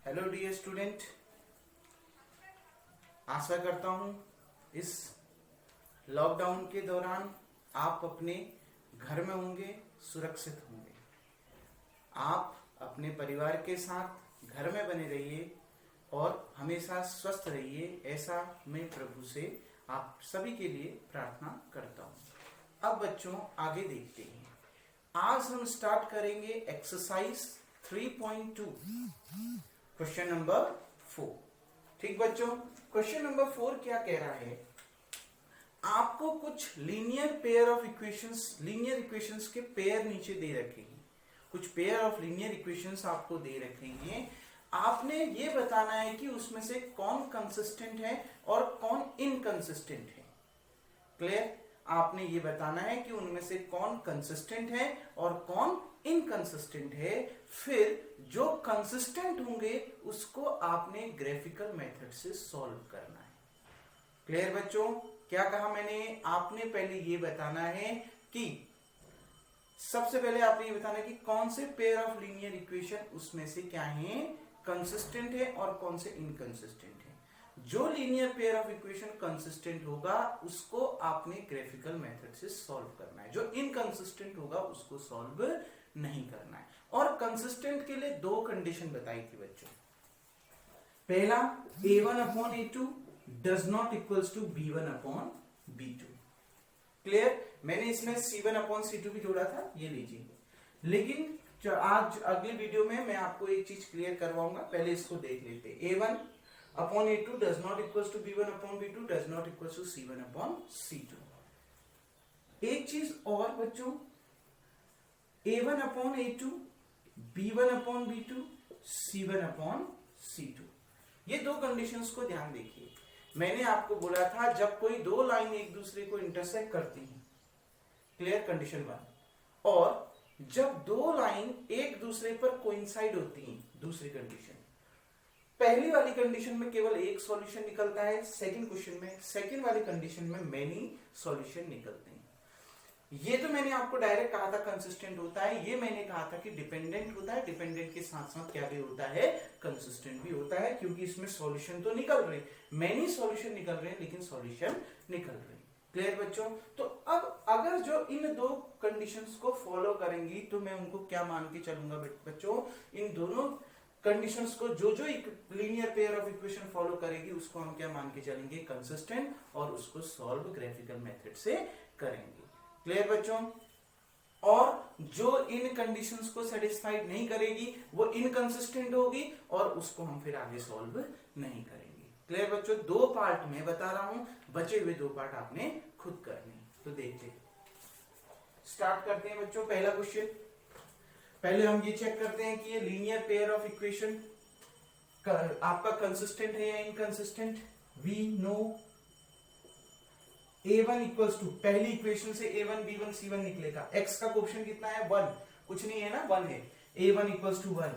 Hello dear student, आशा करता हूँ इस लॉकडाउन के दौरान आप अपने घर में होंगे, सुरक्षित होंगे। आप अपने परिवार के साथ घर में बने रहिए और हमेशा स्वस्थ रहिए, ऐसा मैं प्रभु से आप सभी के लिए प्रार्थना करता हूँ। अब बच्चों आगे देखते हैं। आज हम स्टार्ट करेंगे एक्सरसाइज 3.2 क्वेश्चन नंबर 4। ठीक बच्चों, क्वेश्चन नंबर 4 क्या कह रहा है? आपको कुछ linear pair of equations, linear equations के पेयर नीचे दे रखे हैं। कुछ पेयर ऑफ लीनियर इक्वेशंस आपको दे रखे हैं। आपने ये बताना है कि उसमें से कौन कंसिस्टेंट है और कौन इनकंसिस्टेंट है। क्लियर? आपने ये बताना है कि उनमें से कौन कंसिस्टेंट है और कौन इनकंसिस्टेंट है। फिर जो कंसिस्टेंट होंगे उसको आपने ग्राफिकल मेथड से सॉल्व करना है। क्लियर बच्चों? क्या कहा मैंने? आपने पहले ये बताना है कि सबसे पहले आपने ये बताना है कि कौन से पेयर ऑफ लीनियर इक्वेशन उसमें से क्या है, कंसिस्टेंट है और कौन से इनकंसिस्टेंट है। जो linear pair of equation consistent होगा उसको आपने ग्राफिकल मेथड से सॉल्व करना है। जो इनकंसिस्टेंट होगा उसको सॉल्व नहीं करना है। और कंसिस्टेंट के लिए दो कंडीशन बताई थी बच्चों। पहला, a1 upon a2 does not equals to b1 upon b2। Clear? मैंने इसमें c1 अपॉन c2 भी जोड़ा था, ये लीजिए। लेकिन आज अगली वीडियो में मैं आपको एक चीज क्लियर करवाऊंगा, पहले इसको देख लेते। a1 upon a2 does not equals to b1 upon b2 does not equals to c1 upon c2। एक चीज और बच्चों, a1 upon a2 b1 upon b2 c1 upon c2, ये दो कंडीशंस को ध्यान देखिए। मैंने आपको बोला था जब कोई दो लाइन एक दूसरे को इंटरसेक्ट करती हैं, क्लियर, कंडीशन 1, और जब दो लाइन एक दूसरे पर कोइंसाइड होती हैं, दूसरी कंडीशन। पहली वाली कंडीशन में केवल एक सॉल्यूशन निकलता है, सेकंड क्वेश्चन में, सेकंड वाली कंडीशन में मेनी सॉल्यूशन निकलते हैं। ये तो मैंने आपको डायरेक्ट कहा था कंसिस्टेंट होता है, ये मैंने कहा था कि डिपेंडेंट होता है। डिपेंडेंट के साथ साथ क्या भी होता है, कंसिस्टेंट भी होता है, क्योंकि इसमें सॉल्यूशन तो निकल रहे, मेनी सॉल्यूशन निकल रहे हैं लेकिन सॉल्यूशन निकल रहे। क्लियर बच्चों? तो अब अगर जो इन दो कंडीशंस को फॉलो करेंगी तो मैं उनको क्या मान के चलूंगा बच्चों? इन दोनों कंडीशंस को जो linear pair of equation follow करेगी उसको हम क्या मान के चलेंगे? कंसिस्टेंट, और उसको सॉल्व ग्राफिकल मेथड से करेंगे। क्लियर बच्चों? और जो इन कंडीशंस को सेटिस्फाइड नहीं करेगी वो इनकंसिस्टेंट होगी और उसको हम फिर आगे सॉल्व नहीं करेंगे। क्लियर बच्चों? दो पार्ट में बता रहा हूं, बचे हुए दो पार्ट आपने खुद करने। तो देखते हैं, स्टार्ट करते हैं बच्चों। पहला क्वेश्चन, पहले हम ये चेक करते हैं कि ये लीनियर पेयर ऑफ इक्वेशन आपका कंसिस्टेंट है या inconsistent. We know a1 equals to, पहली इक्वेशन से a1 b1 c1 निकलेगा। x का कोएफिशिएंट कितना है? 1, कुछ नहीं है ना, 1 है। a1 equals to 1,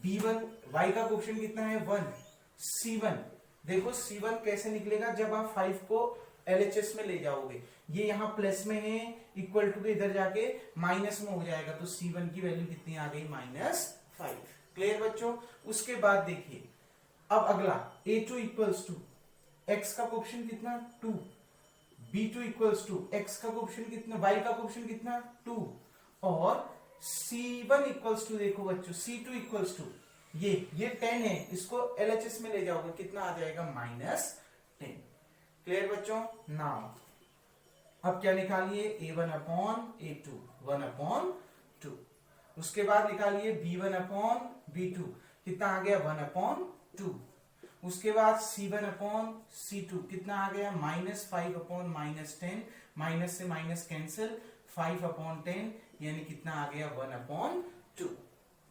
b1 y का कोएफिशिएंट कितना है? 1, c1, देखो c1 कैसे निकलेगा जब आप 5 को LHS में ले जाओगे। ये यहाँ प्लस में है, इक्वल टू के इधर जाके माइनस में हो जाएगा, तो c1 की वैल्यू कितनी आ गई? -5। क्लियर बच्चों? उसके बाद देखिए, अब अगला a2 इक्वल्स टू x का कोएफिशिएंट कितना? 2, b2 इक्वल्स टू x का कोएफिशिएंट कितना, y का कोएफिशिएंट कितना? 2, और c1 इक्वल्स टू, देखो बच्चों, c2 इक्वल्स टू ये 10 है, इसको LHS में ले जाओगे, कितना आ जाएगा? -10। क्लियर बच्चों? नाउ अब क्या निकालिए? a1 upon a2, 1 upon 2। उसके बाद निकालिए b1 अपॉन b2, कितना आ गया? 1 अपॉन 2। उसके बाद c1 अपॉन c2 कितना आ गया? -5 अपॉन -10, माइनस से माइनस कैंसिल, 5 अपॉन 10 यानी कितना आ गया? 1 अपॉन 2।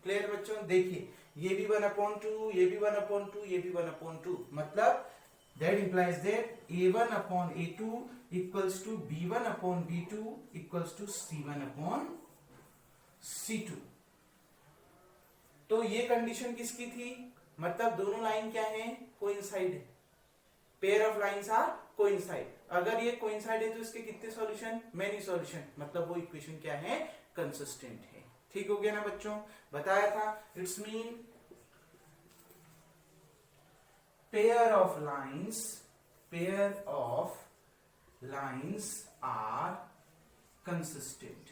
क्लियर बच्चों? देखिए, ये भी 1 अपॉन 2, ये भी 1 अपॉन 2, ये भी 1 अपॉन 2, मतलब that implies that a1 upon a2 equals to b1 upon b2 equals to c1 upon c2। तो ये कंडीशन किसकी थी? मतलब दोनों लाइन क्या है? कोइंसाइड है। Pair of lines are coincide. अगर ये कोइंसाइड है तो इसके कितने सॉल्यूशन? मेनी सॉल्यूशन, मतलब वो इक्वेशन क्या है? कंसिस्टेंट है। ठीक हो गया ना बच्चों? बताया था। It's mean pair of lines are consistent,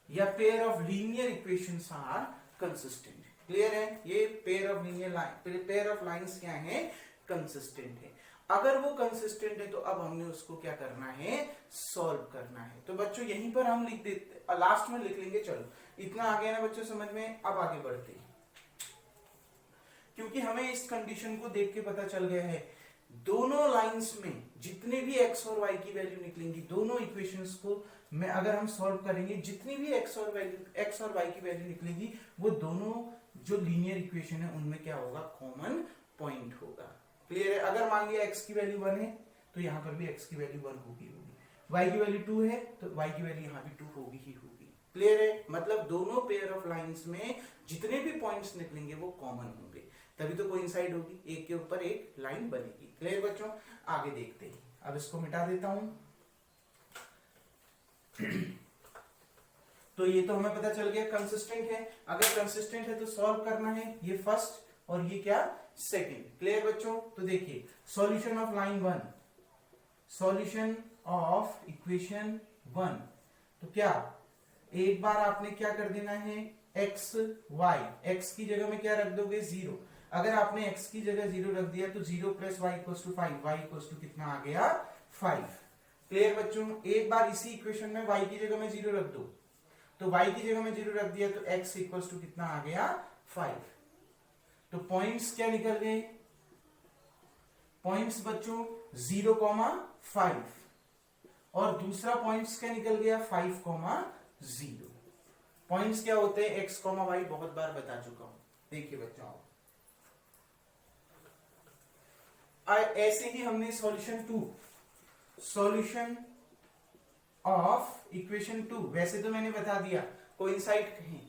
या pair of linear equations are consistent. Clear है? ये पेयर ऑफ लाइन्स क्या है? कंसिस्टेंट है। अगर वो कंसिस्टेंट है तो अब हमने उसको क्या करना है? सॉल्व करना है। तो बच्चों यहीं पर हम लिख देते, लास्ट में लिख लेंगे। चलो इतना आ गया ना बच्चों समझ में? अब आगे बढ़ते हैं, क्योंकि हमें इस कंडीशन को देख के पता चल गया है दोनों लाइंस में जितने भी x और y की वैल्यू निकलेंगी, दोनों इक्वेशंस को में अगर हम सॉल्व करेंगे, जितनी भी x और y की वैल्यू निकलेगी, वो दोनों जो लीनियर इक्वेशन है उनमें क्या होगा? कॉमन पॉइंट होगा। क्लियर है? अगर मान लिया x की वैल्यू 1 है तो यहाँ पर भी x की वैल्यू 1 होगी, y की वैल्यू 2 है तो y की वैल्यू यहाँ भी 2 होगी ही होगी। क्लियर है? मतलब दोनों पेयर ऑफ लाइंस में जितने भी पॉइंट्स निकलेंगे वो कॉमन होंगे, तभी तो कोइंसाइड होगी, एक के ऊपर एक लाइन बनेगी। क्लियर बच्चों? आगे देखते हैं। अब इसको मिटा देता हूं। तो ये तो हमें पता चल गया कंसिस्टेंट है। अगर कंसिस्टेंट है तो सॉल्व करना है, ये फर्स्ट और ये क्या? सेकंड। क्लियर बच्चों? तो देखिए solution of line 1, solution of equation 1, तो क्या एक बार आपने क्या कर देना है? x y, x की जगह में क्या रख दोगे? 0। अगर आपने x की जगह 0 रख दिया तो 0 plus y equal to 5, y equal to कितना आ गया? 5। क्लियर बच्चों? एक बार इसी इक्वेशन में y की जगह में 0 रख दो, तो y की जगह में 0 रख दिया तो x इक्वल टू कितना आ गया? 5। तो पॉइंट्स क्या निकल गए? पॉइंट्स बच्चों 0,5 और दूसरा पॉइंट्स क्या निकल गया? 5,0। पॉइंट्स क्या होते हैं? x, y बहुत बार बता चुका हूं। देखिए बच्चों ऐसे ही हमने सॉल्यूशन ऑफ इक्वेशन 2, वैसे तो मैंने बता दिया कोइंसाइड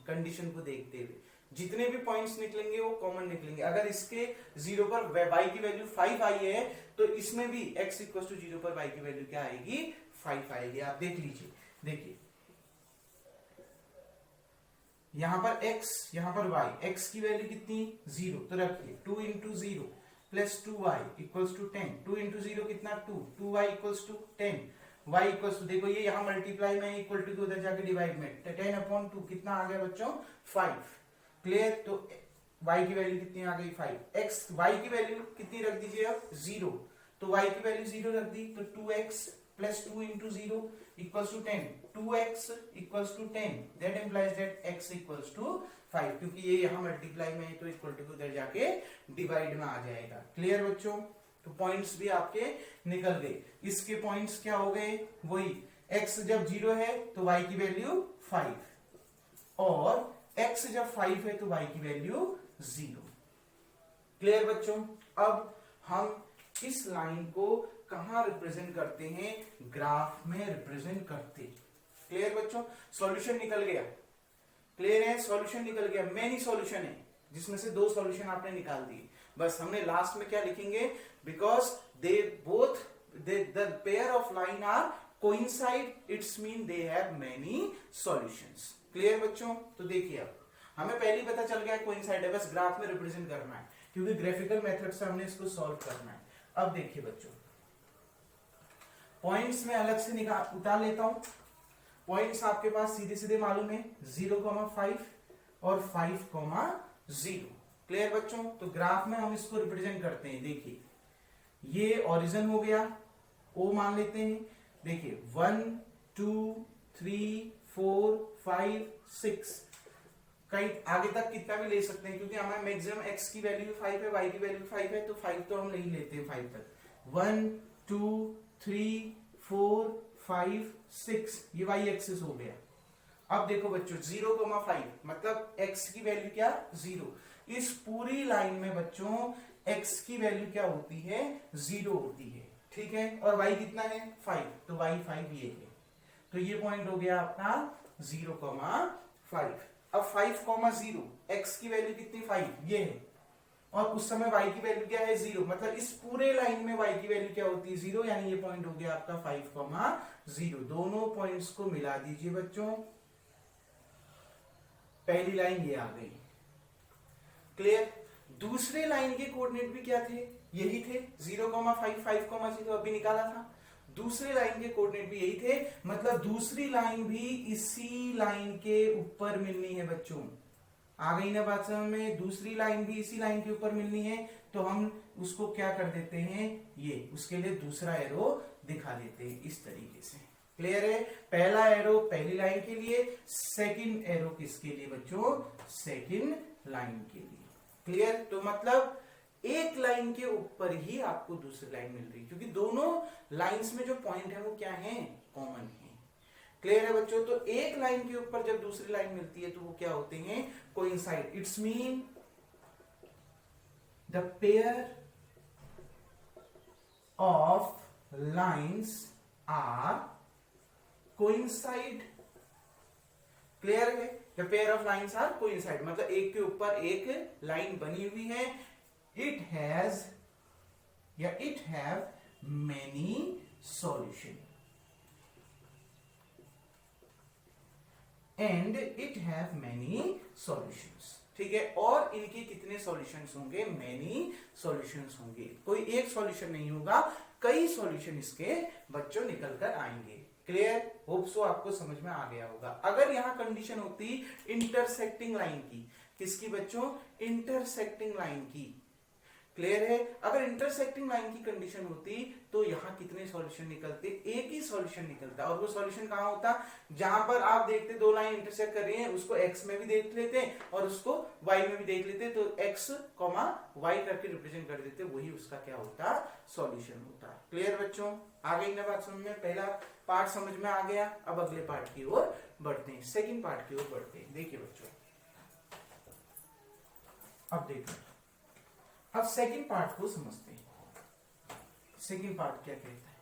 कंडीशन को देखते हुए जितने भी पॉइंट्स निकलेंगे वो कॉमन निकलेंगे। अगर इसके 0 पर y की वैल्यू 5 आई है तो इसमें भी x इक्वल टू 0 पर y की वैल्यू क्या आएगी? 5 आएगी। आप देख लीजिए, देखिए यहां पर x, यहां पर y, x की वैल्यू कितनी? 0, तो रखिए 2 into 0 plus 2y equals to 10, 2 into 0 कितना? 2, 2y equals to 10, y equals to, देखो ये यहां मल्टीप्लाई में, इक्वल टू उधर जाके डिवाइड में, 10/2 कितना आ गया बच्चों? 5। क्लियर? तो y की वैल्यू कितनी आ गई? 5। x, y की वैल्यू कितनी रख दीजिए अब? 0, तो y की वैल्यू 0 रख दी, तो 2x plus 2 into 0 equals to 10, 2x equals to 10, that implies that x equals to 5, क्योंकि ये यहां मल्टीप्लाई में है तो इक्वल टू उधर जाके डिवाइड में आ जाएगा। क्लियर बच्चों? तो पॉइंट्स भी आपके निकल गए। इसके पॉइंट्स क्या हो गए? वही x जब 0 है तो y की वैल्यू 5, और x जब 5 है तो y की वैल्यू 0। क्लियर बच्चों? अब हम इस लाइन को कहां रिप्रेजेंट करते हैं? ग्राफ में रिप्रेजेंट करते। क्लियर बच्चों? सॉल्यूशन निकल गया। क्लियर है? सॉल्यूशन निकल गया। मेनी सॉल्यूशन है जिसमें से 2 सॉल्यूशन आपने निकाल दिए। बस हमने लास्ट में क्या लिखेंगे? Because they both the pair of line are coincide, it's mean they have many solutions. Clear बच्चों? तो देखिए अब हमें पहले ही पता चल गया कोइंसाइड है, बस ग्राफ में रिप्रेजेंट करना है, क्योंकि ग्राफिकल मेथड से हमने इसको सॉल्व करना है। अब देखिए बच्चों, पॉइंट्स में अलग से उतार लेता हूं। पॉइंट्स आपके पास सीधे सीधे मालूम है, 0,5 और 5,0। क्लियर बच्चों? तो ग्राफ में हम इसको रिप्रेजेंट करते हैं। देखिए ये ओरिजिन हो गया, ओ मान लेते हैं। देखिए 1 2 3 4 5 6, कहीं आगे तक कितना भी ले सकते हैं, क्योंकि हमारे मैक्सिमम x की वैल्यू 5 है, y की वैल्यू 5 है, तो 5 तो हम नहीं लेते हैं 5 तक। 1 2 3 4 5 6, ये y एक्सिस हो गया। अब देखो बच्चों 0,5 मतलब x की वैल्यू क्या? 0। इस पूरी लाइन में बच्चों x की वैल्यू क्या होती है? 0 होती है। ठीक है? और y कितना है? 5, तो y 5 ये है। तो ये पॉइंट हो गया आपका 0,5। अब 5,0, x की वैल्यू कितनी? 5 ये है, और उस समय y की वैल्यू क्या है? 0, मतलब इस पूरे लाइन में y की वैल्यू क्या होती है? 0, यानी ये पॉइंट हो गया आपका 5,0। दोनों पॉइंट्स को मिला दीजिए बच्चों, पहली लाइन ये आ गई। क्लियर? दूसरे लाइन के कोऑर्डिनेट भी क्या थे, यही थे 0,5 5,0 अभी निकाला था। दूसरे लाइन के कोऑर्डिनेट भी यही थे, मतलब दूसरी लाइन भी इसी लाइन के ऊपर मिलनी है बच्चों। आ गई ना बात समझ में, दूसरी लाइन भी इसी लाइन के ऊपर मिलनी है, तो हम उसको क्या कर देते हैं, ये उसके लिए दूसरा एरो दिखा देते हैं इस तरीके से। क्लियर है, पहला एरो पहली लाइन के लिए, सेकंड एरो किसके लिए बच्चों, सेकंड लाइन के लिए। क्लियर, तो मतलब एक लाइन के ऊपर ही आपको दूसरी लाइन मिल रही, क्योंकि दोनों लाइंस में जो पॉइंट है वो क्या है, कॉमन है। क्लियर है बच्चों, तो एक लाइन के ऊपर जब दूसरी लाइन मिलती है तो वो क्या होते हैं, coincide. It's mean the pair of lines are coincide. Clear है, the pair of lines are coincide, मतलब एक के ऊपर एक लाइन बनी हुई है। इट हैज या it have many solution and it have many solutions. ठीक है, और इनके कितने सॉल्यूशंस होंगे, मेनी सॉल्यूशंस होंगे। कोई एक सॉल्यूशन नहीं होगा, कई सॉल्यूशन इसके बच्चों निकल कर आएंगे। क्लियर, होप सो आपको समझ में आ गया होगा। अगर यहां कंडीशन होती इंटरसेक्टिंग लाइन की, किसकी बच्चों, इंटरसेक्टिंग लाइन की। क्लियर है, अगर इंटरसेक्टिंग लाइन की कंडीशन होती तो यहां कितने सॉल्यूशन निकलते, एक ही सॉल्यूशन निकलता। और वो सॉल्यूशन कहां होता, जहां पर आप देखते दो लाइन इंटरसेक्ट कर रही हैं, उसको एक्स में भी देख लेते और उसको वाई में भी देख लेते, तो एक्स कॉमा वाई करके रिप्रेजेंट कर देते, वही उसका क्या होता, सॉल्यूशन होता। क्लियर बच्चों, आ गई ना बात समझ में, पहला पार्ट समझ में आ गया। अब अगले पार्ट की ओर बढ़ते हैं, सेकेंड पार्ट की ओर बढ़ते हैं। देखिए बच्चों, अब देखो, अब सेकंड पार्ट को समझते हैं। सेकंड पार्ट क्या कहता है,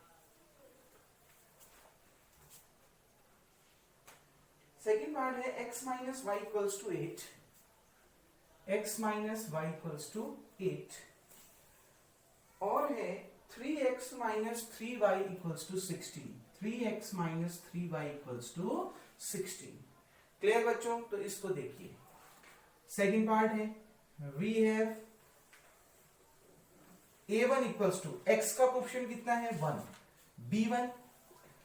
सेकंड पार्ट है x minus Y equals to 8, x minus Y equals to 8, और है 3x minus 3y equals to 16, 3x minus 3y equals to 16। Clear बच्चों, तो इसको देखिए, सेकंड पार्ट है, we have a1 equals to x का coefficient कितना है 1, b1,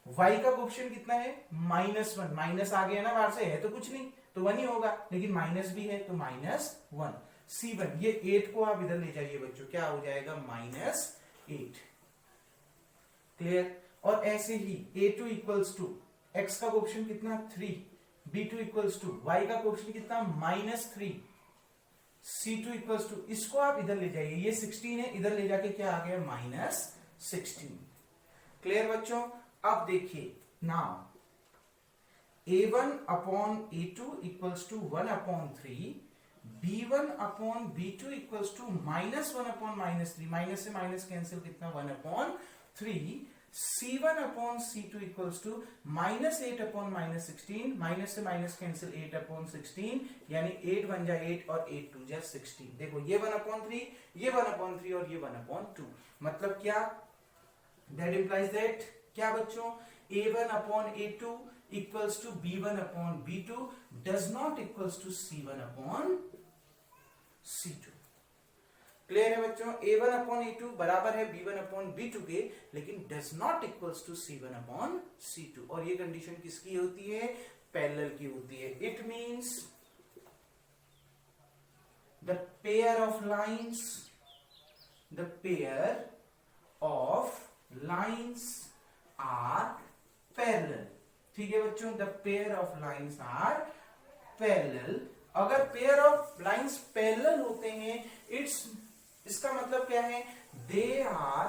y का कोएफिशिएंट कितना है -1, माइनस आ गया ना बाहर से, है तो कुछ नहीं तो 1 ही होगा, लेकिन माइनस भी है तो -1, c1, ये 8 को आप इधर ले जाइए बच्चों, क्या हो जाएगा -8। क्लियर, और ऐसे ही a2 इक्वल्स टू x का कोएफिशिएंट कितना 3, b2 इक्वल्स टू y का कोएफिशिएंट कितना -3, C2 इक्वल्स टू, इसको आप इधर ले जाइए, ये 16 है, इधर ले जाके क्या आ गया -16। क्लियर बच्चों, अब देखिए, now a1 upon a2 equals to 1/3, b1 upon b2 equals to -1 upon -3, minus से माइनस कैंसिल, कितना 1/3, c1 upon c2 equals to -8 upon -16, minus से माइनस कैंसिल 8/16, यानी 8 1 जा 8 और 8 2 जा 16। देखो ये 1/3, ये 1/3 और ये 1/2, मतलब क्या, दैट इंप्लाइज दैट क्या बच्चों, a1 upon a2 equals to b1 upon b2 does not equals to c1 upon c2। Clear है बच्चों, a1 अपॉन a2 बराबर है b1 अपॉन b2 के, लेकिन does not equals to c1 upon c2। और ये कंडीशन किसकी होती है, पैरेलल की होती है। It means the pair of lines are parallel. ठीक है बच्चों, the pair of lines are parallel. अगर पेयर ऑफ लाइंस पैरेलल होते हैं, इसका मतलब क्या है, दे आर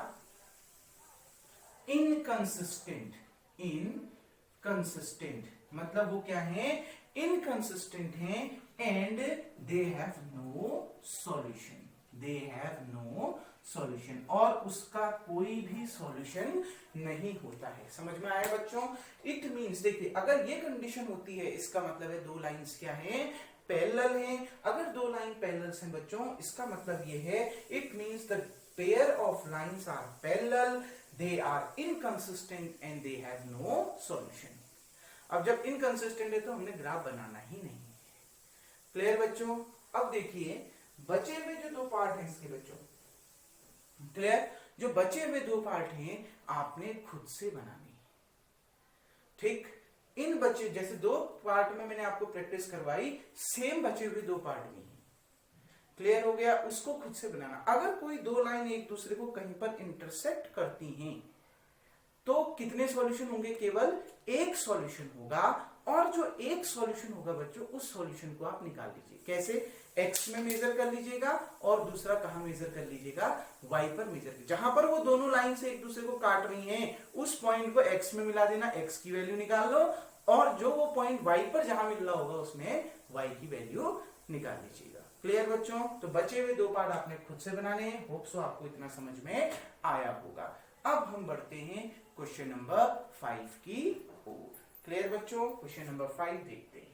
इनकंसिस्टेंट, मतलब वो क्या है, इनकंसिस्टेंट हैं, and they have no solution, और उसका कोई भी सॉल्यूशन नहीं होता है। समझ में आया बच्चों, इट मींस, देखिए अगर ये कंडीशन होती है, इसका मतलब है दो लाइंस क्या है, पैरेलल हैं। अगर दो लाइन पैरेलल हैं बच्चों, इसका मतलब ये है, it means the pair of lines are parallel, they are inconsistent and they have no solution. अब जब इनकंसिस्टेंट है तो हमने ग्राफ बनाना ही नहीं। क्लियर बच्चों, अब देखिए बचे हुए जो दो पार्ट हैं इसके बच्चों, क्लियर, जो बचे हुए दो पार्ट हैं आपने खुद से बनाने, ठीक। इन बचे जैसे दो पार्ट में मैंने आपको प्रैक्टिस करवाई, सेम बचे हुए दो पार्ट में, क्लियर हो गया, उसको खुद से बनाना। अगर कोई दो लाइन एक दूसरे को कहीं पर इंटरसेक्ट करती हैं तो कितने सॉल्यूशन होंगे, केवल एक सॉल्यूशन होगा, और जो एक सॉल्यूशन होगा बच्चों उस सॉल्यूशन को आप निकाल लीजिए। कैसे, x में मेजर कर लीजिएगा और दूसरा कहां मेजर कर लीजिएगा, y पर मेजर कर, जहां पर वो दोनों लाइन से एक दूसरे को काट रही हैं उस पॉइंट को x में मिला देना, x की वैल्यू निकाल लो, और जो वो पॉइंट y पर जहां मिल रहा होगा उसमें y की वैल्यू निकाल लीजिएगा। क्लियर बच्चों, तो बचे हुए दो पार्ट आपने खुद से बनाने हैं। होप सो आपको इतना समझ में आया होगा। अब हम बढ़ते हैं क्वेश्चन नंबर 5 की ओर। क्लियर बच्चों, क्वेश्चन नंबर 5 देखते हैं।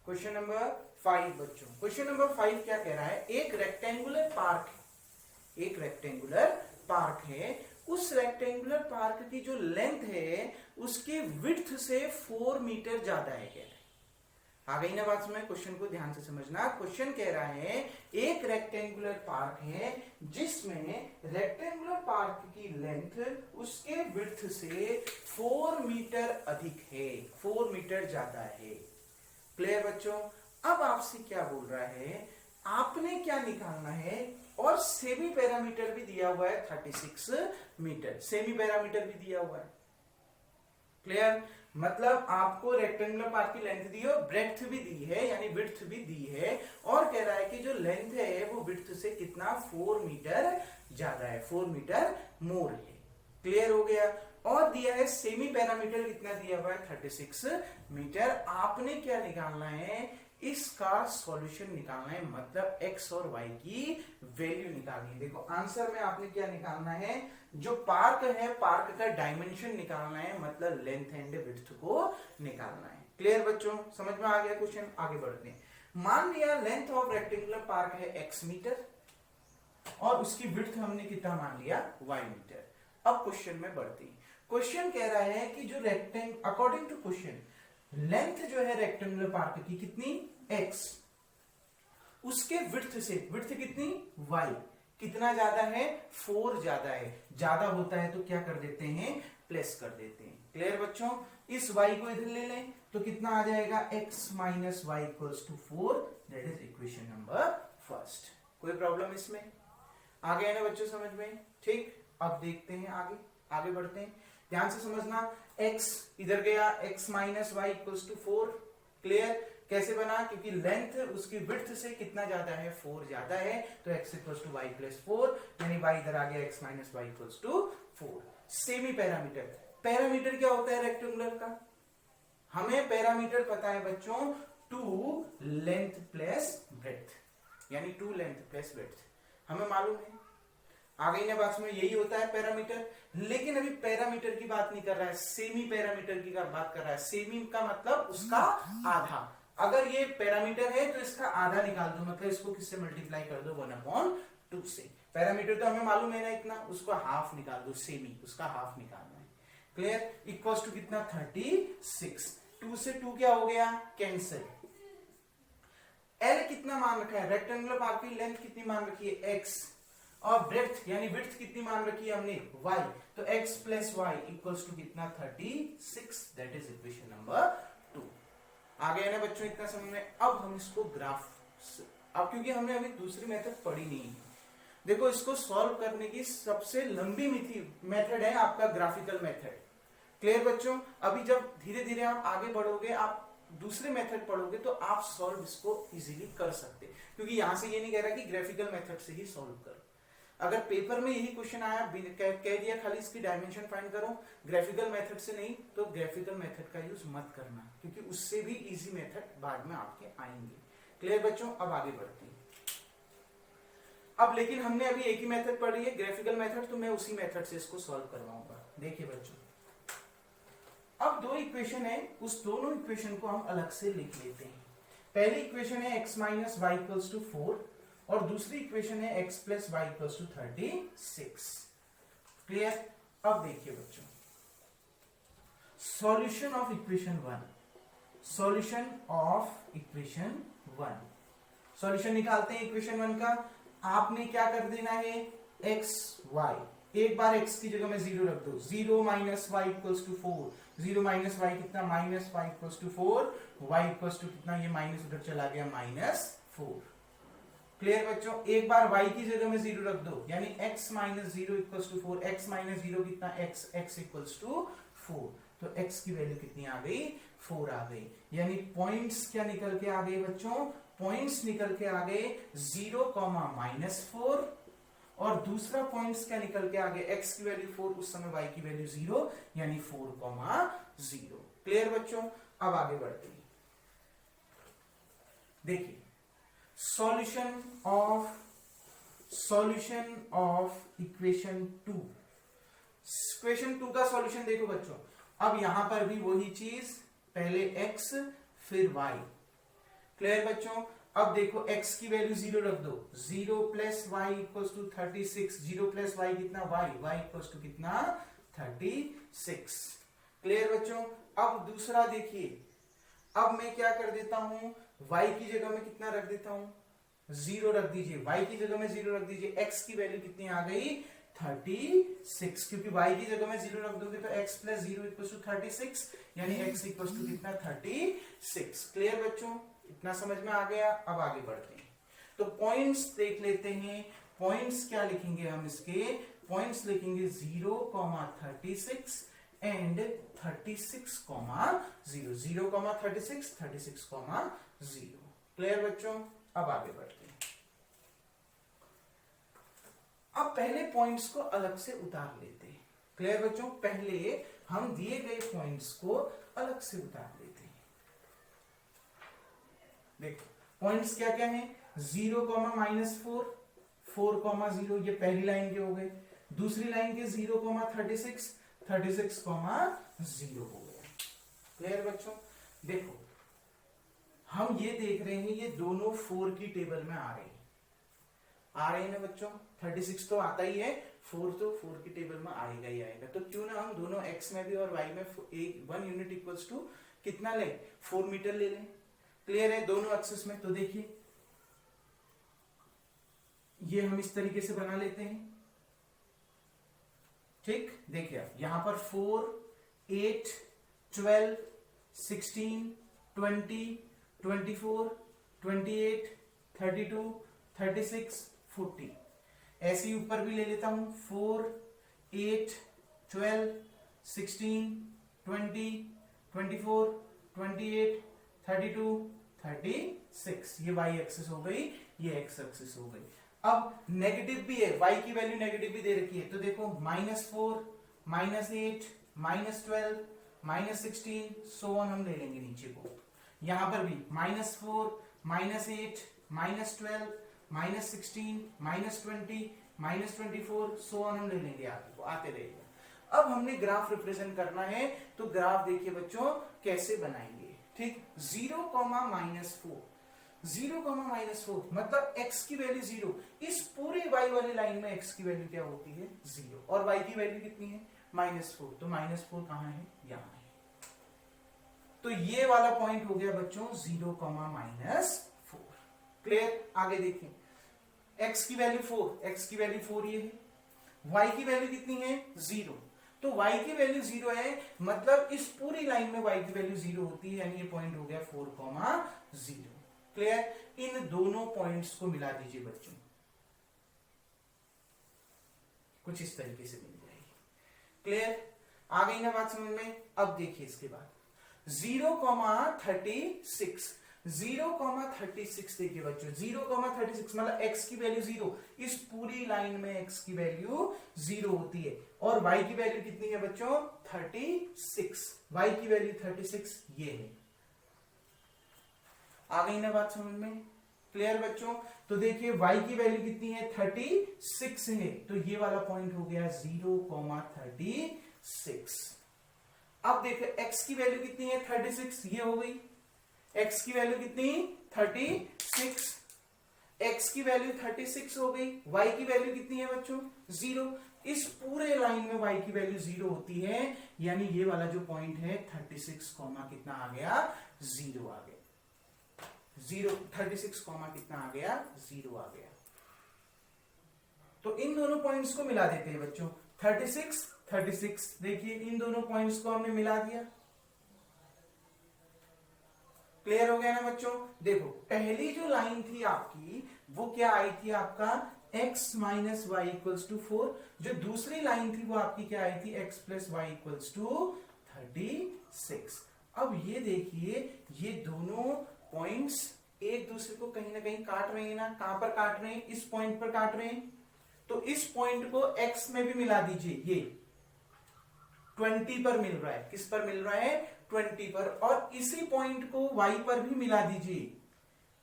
क्वेश्चन नंबर 5 बच्चों, क्वेश्चन नंबर 5 क्या कह रहा है, एक रेक्टेंगुलर पार्क है, एक रेक्टेंगुलर पार्क है, उस रेक्टेंगुलर पार्क की जो लेंथ है उसके विड्थ से 4 मीटर ज्यादा है। कह रहे आ गई ना बात समझ, क्वेश्चन को ध्यान से समझना। क्वेश्चन कह रहा है एक रेक्टेंगुलर पार्क है जिसमें रेक्टेंगुलर पार्क की लेंथ उसके विड्थ से 4 मीटर अधिक है, 4 मीटर ज्यादा है। क्लियर बच्चों, अब आपसे क्या बोल रहा है, आपने क्या निकालना है, और सेमी पैरामीटर भी दिया हुआ है 36 मीटर, सेमी पैरामीटर भी दिया हुआ है। क्लियर, मतलब आपको रेक्टेंगुलर पार्क की लेंथ दी है, ब्रेड्थ भी दी है, यानी विड्थ भी दी है, और कह रहा है कि जो लेंथ है वो विड्थ से कितना 4 मीटर ज्यादा है, 4 मीटर मोर है। क्लियर हो गया, और दिया है सेमी पैरामीटर कितना दिया हुआ है 36 मीटर। आपने क्या निकालना है, इसका सॉल्यूशन निकालना है, मतलब x और y की वैल्यू निकालनी है। देखो आंसर में आपने क्या निकालना है, जो पार्क है पार्क का डायमेंशन निकालना है, मतलब लेंथ एंड विड्थ को निकालना है। क्लियर बच्चों, समझ में आ गया क्वेश्चन, आगे बढ़ते हैं। मान लिया लेंथ ऑफ रेक्टेंगुलर पार्क है x मीटर और उसकी विड्थ हमने कितना मान लिया y मीटर। अब क्वेश्चन में बढ़ते हैं। क्वेश्चन कह रहा है कि जो अकॉर्डिंग टू क्वेश्चन लेंथ जो है रेक्टेंगुलर पार्क की कितनी x, उसके विड्थ से, विड्थ कितनी y, कितना ज्यादा है 4 ज्यादा है, ज्यादा होता है तो क्या कर देते हैं, प्लस कर देते हैं। क्लियर बच्चों, इस y को इधर ले लें तो कितना आ जाएगा x minus Y equals to 4, that is equation number first. कोई प्रॉब्लम इसमें, आ गया ना बच्चों समझ में, ठीक। अब देखते हैं आगे, आगे बढ़ते हैं, ध्यान से समझना। x इधर गया, x minus Y equals to 4। Clear, कैसे बना, क्योंकि लेंथ उसकी विड्थ से कितना ज्यादा है 4 ज्यादा है, तो x equals to y plus 4, यानी y इधर आ गया x minus Y equals to 4। Semi parameter, parameter क्या होता है रेक्टेंगुलर का, हमें पैरामीटर पता है बच्चों 2 लेंथ प्लस ब्रेड्थ, यानी 2 लेंथ प्लस ब्रेड्थ हमें मालूम है। आ गई ना बात में, यही होता है पैरामीटर। लेकिन अभी पैरामीटर की बात नहीं कर रहा है, सेमी पैरामीटर की बात कर रहा है। सेमी का मतलब उसका आधा, अगर ये पैरामीटर है तो इसका आधा निकाल दो, मतलब इसको किससे मल्टीप्लाई कर दो 1/2 से। पैरामीटर तो हमें मालूम है ना इतना, उसको हाफ निकाल दो, सेमी उसका हाफ निकालना है। क्लियर, इक्वल्स टू कितना 36, 2 से 2 क्या हो गया कैंसिल। एल कितना मान रखा है, रेक्टेंगुलर पार्क की लेंथ कितनी मान रखी है x, और ब्रेड्थ यानी विड्थ कितनी मान रखी है हमने y, तो x plus y equals to कितना 36, दैट इज इक्वेशन नंबर 2। आ गया ना बच्चों इतना समझ में। अब हम इसको ग्राफ, अब क्योंकि हमने अभी दूसरी मेथड पढ़ी नहीं है, देखो इसको सॉल्व करने की सबसे लंबी मेथड है आपका ग्राफिकल मेथड। क्लियर बच्चों, अभी जब धीरे धीरे आप आगे बढ़ोगे, आप दूसरे मेथड पढ़ोगे तो आप सॉल्व इसको इजीली कर सकते, क्योंकि यहां से ये नहीं कह रहा कि ग्राफिकल मेथड से ही सॉल्व करो। अगर पेपर में यही क्वेश्चन आया, कह दिया खाली इसकी डायमेंशन फाइंड करो, ग्राफिकल मेथड से नहीं, तो ग्राफिकल मेथड का यूज मत करना, क्योंकि उससे भी इजी मेथड बाद में आपके आएंगे। क्लियर बच्चों, अब आगे बढ़ते हैं। अब लेकिन हमने अभी एक ही मेथड पढ़ी है ग्राफिकल मेथड, तो मैं उसी मेथड से इसको सॉल्व करवाऊंगा। देखिए बच्चों, अब 2 इक्वेशन है, उस दोनों इक्वेशन को हम अलग से लिख लेते हैं। पहली इक्वेशन है x minus Y equals to 4, और दूसरी इक्वेशन है x plus y equals to 36। Clear, अब देखिए बच्चों, solution of equation 1, solution of equation 1, solution निकालते हैं इक्वेशन 1 का। आपने क्या कर देना है, एक्स वाई, एक बार एक्स की जगह में 0 रख दो, 0 minus Y equals to 4, 0 minus Y कितना, minus Y equals to 4, Y equals to कितना, ये माइनस उधर चला गया -4। क्लियर बच्चों, एक बार y की जगह में 0 रख दो, यानी x minus 0 equals to 4, x minus 0 कितना, x इक्वल्स टू 4, तो x की वैल्यू कितनी आ गई, 4 आ गई। यानी पॉइंट्स क्या निकल के आ गए बच्चों, पॉइंट्स निकल के आ गए 0, -4, और दूसरा पॉइंट्स क्या निकल के आ गए, x की वैल्यू 4, उस समय y की वैल्यू 0, यानी 4, 0। क्लियर बच्चों, अब आगे बढ़ते हैं। देखिए सॉल्यूशन ऑफ इक्वेशन 2, इक्वेशन 2 का सॉल्यूशन देखो बच्चों। अब यहां पर भी वही चीज, पहले x फिर y। क्लियर बच्चों, अब देखो x की वैल्यू 0 रख दो, 0 plus y equals to 36, 0 plus y कितना, y इक्वल्स टू कितना, 36। क्लियर बच्चों, अब दूसरा देखिए, अब मैं क्या कर देता हूं, y की जगह में कितना रख देता हूं, 0 रख दीजिए, y की जगह में 0 रख दीजिए, x की वैल्यू कितनी आ गई, 36, क्योंकि y की जगह में 0 रख दोगे तो x प्लस 0 इक्वल्स टू 36, यानी x इक्वल्स टू कितना, 36। क्लियर बच्चों, इतना समझ में आ गया। अब आगे बढ़ते हैं, तो पॉइंट्स देख लेते हैं। पॉइंट्स क्या लिखेंगे हम, इसके पॉइंट्स लिखेंगे 0, 36 एंड 36, 0, 0, 36, 36, 0। क्लियर बच्चों, अब आगे बढ़ते हैं। अब पहले पॉइंट्स को अलग से उतार लेते हैं। क्लियर बच्चों, पहले हम दिए गए पॉइंट्स को अलग से उतार लेते हैं। देखो पॉइंट्स क्या क्या हैं, 0, -4, 4, 0, ये पहली लाइन के हो गए। दूसरी लाइन के 0, 36, 36, 0 हो गए। क्लियर बच्चों, देखो हम ये देख रहे हैं, ये दोनों 4 की टेबल में आ रहे हैं ना बच्चों। 36 तो आता ही है, 4 तो 4 की टेबल में आएगा ही आएगा। तो क्यों ना हम दोनों x में भी और y में 1 यूनिट इक्वल्स टू कितना ले, 4 मीटर ले लें। क्लियर है, दोनों एक्सिस में। तो देखिए ये हम इस तरीके से बना लेते हैं। ठीक, देखिए आप यहां पर 4, 8, 12, 16, 20, 24, 28, 32, 36, 40, ऐसे ही ऊपर भी ले लेता हूं, 4, 8, 12, 16, 20, 24, 28, 32, 36, ये y एक्सिस हो गई, ये x एक्सिस हो गई। अब नेगेटिव भी है, y की वैल्यू नेगेटिव भी दे रखी है, तो देखो -4, -8, -12, -16, सो ऑन हम ले लेंगे नीचे को। यहां पर भी -4, -8, -12, -16, -20, -24, सो ऑन हम ले लेंगे आगे को, आते रहेगा। अब हमने ग्राफ रिप्रेजेंट करना है, तो ग्राफ देखिए बच्चों कैसे बनाएंगे। ठीक, 0, -4, 0, -4 मतलब x की वैल्यू 0। इस पूरी y वाली लाइन में x की वैल्यू क्या होती है, 0, और y की वैल्यू कितनी है, -4। तो -4 कहां है, यहां है। तो ये वाला पॉइंट हो गया बच्चों 0, -4। क्लियर, आगे देखें, x की वैल्यू 4, x की वैल्यू 4 ये है, y की वैल्यू कितनी है, 0। तो y की वैल्यू 0 है, मतलब इस पूरी लाइन में y की वैल्यू 0 होती है, यानी ये पॉइंट हो गया 4, 0। क्लियर, इन दोनों पॉइंट्स को मिला दीजिए बच्चों, कुछ इस तरीके से मिल जाएगी। क्लियर, आ गई ना बात समझ में। अब देखिए इसके बाद 0, 36, 0,36 देखिए बच्चों, 0,36 मतलब x की वैल्यू 0, इस पूरी लाइन में x की वैल्यू 0 होती है, और y की वैल्यू कितनी है बच्चों, 36, y की वैल्यू 36 ये है। आ गई ना बात समझ में। क्लियर बच्चों, तो देखिए y की वैल्यू कितनी है, 36 है, तो ये वाला पॉइंट हो गया 0,36। अब देखिए x की वैल्यू कितनी है, 36, ये हो गई। x की वैल्यू कितनी, 36, x की वैल्यू 36 हो गई। y की वैल्यू कितनी है बच्चों, 0। इस पूरे लाइन में y की वैल्यू 0 होती है, यानी ये वाला जो पॉइंट है 36, कितना आ गया, 0 आ गया। 0 36 कॉमा कितना आ गया 0 आ गया। तो इन दोनों पॉइंट्स को मिला देते हैं बच्चों। 36 36 देखिए इन दोनों पॉइंट्स को हमने मिला दिया। क्लियर हो गया ना बच्चों। देखो पहली जो लाइन थी आपकी वो क्या आई थी आपका x minus Y equals to 4। जो दूसरी लाइन थी वो आपकी क्या आई थी x plus y equals to 36। अब ये देखिए ये दोनों पॉइंट्स एक दूसरे को कहीं ना कहीं काट रहे हैं ना। कहां पर काट रहे हैं इस पॉइंट पर काट रहे हैं। तो इस पॉइंट को x में भी मिला दीजिए। ये 20 पर मिल रहा है। किस पर मिल रहा है 20 पर। और इसी पॉइंट को y पर भी मिला दीजिए।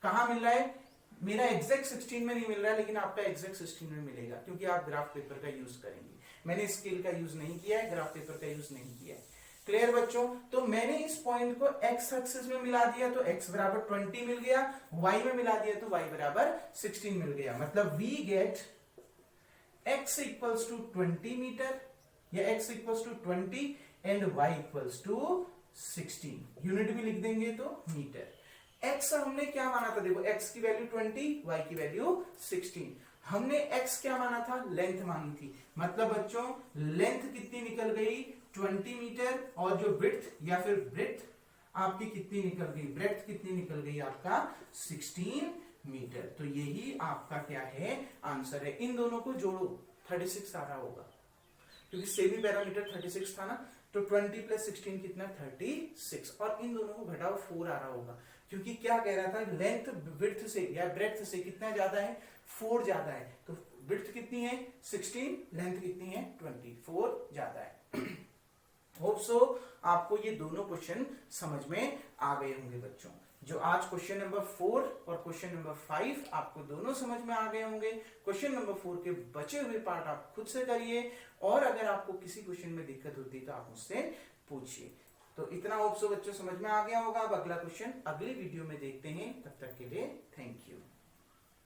कहां मिल रहा है मेरा एग्जैक्ट 16 में नहीं मिल रहा है लेकिन आपका एग्जैक्ट 16 में मिलेगा क्योंकि आप ग्राफ पेपर का यूज करेंगे। मैंने स्केल का यूज नहीं किया है, ग्राफ पेपर का यूज नहीं किया है। क्लियर बच्चों। तो मैंने इस पॉइंट को x एक्सिस में मिला दिया तो x बराबर 20 मिल गया, y में मिला दिया तो y बराबर 16 मिल गया। मतलब we get x equals to 20 metre या x equals to 20 and y equals to 16। Unit भी लिख देंगे तो मीटर। x हमने क्या माना था देखो x की वैल्यू 20 y की वैल्यू 16। हमने x क्या माना था लेंथ मानी थी। मतलब बच्चों लेंथ कितनी निकल गई 20 मीटर और जो विड्थ या फिर ब्रेड्थ आपकी कितनी निकल गई ब्रेड्थ कितनी निकल गई आपका 16 मीटर। तो यही आपका क्या है आंसर है। इन दोनों को जोड़ो 36 आ रहा होगा क्योंकि सेमी पैरामीटर 36 था ना। तो 20 प्लस 16 कितना 36 और इन दोनों को घटाओ 4 आ रहा होगा क्योंकि क्या कह रहा था लेंथ विड्थ से या ब्रेड्थ से कितना ज्यादा है 4 ज्यादा है। तो विड्थ कितनी है 16 लेंथ कितनी है 24 ज्यादा है। होप सो आपको ये दोनों क्वेश्चन समझ में आ गए होंगे बच्चों। जो आज क्वेश्चन नंबर 4 और क्वेश्चन नंबर 5 आपको दोनों समझ में आ गए होंगे। क्वेश्चन नंबर 4 के बचे हुए पार्ट आप खुद से करिए और अगर आपको किसी क्वेश्चन में दिक्कत होती है तो आप मुझसे पूछिए। तो इतना होप सो बच्चों समझ में आ गया होगा। अब अगला क्वेश्चन अगली वीडियो में देखते हैं। तब तक के लिए थैंक यू।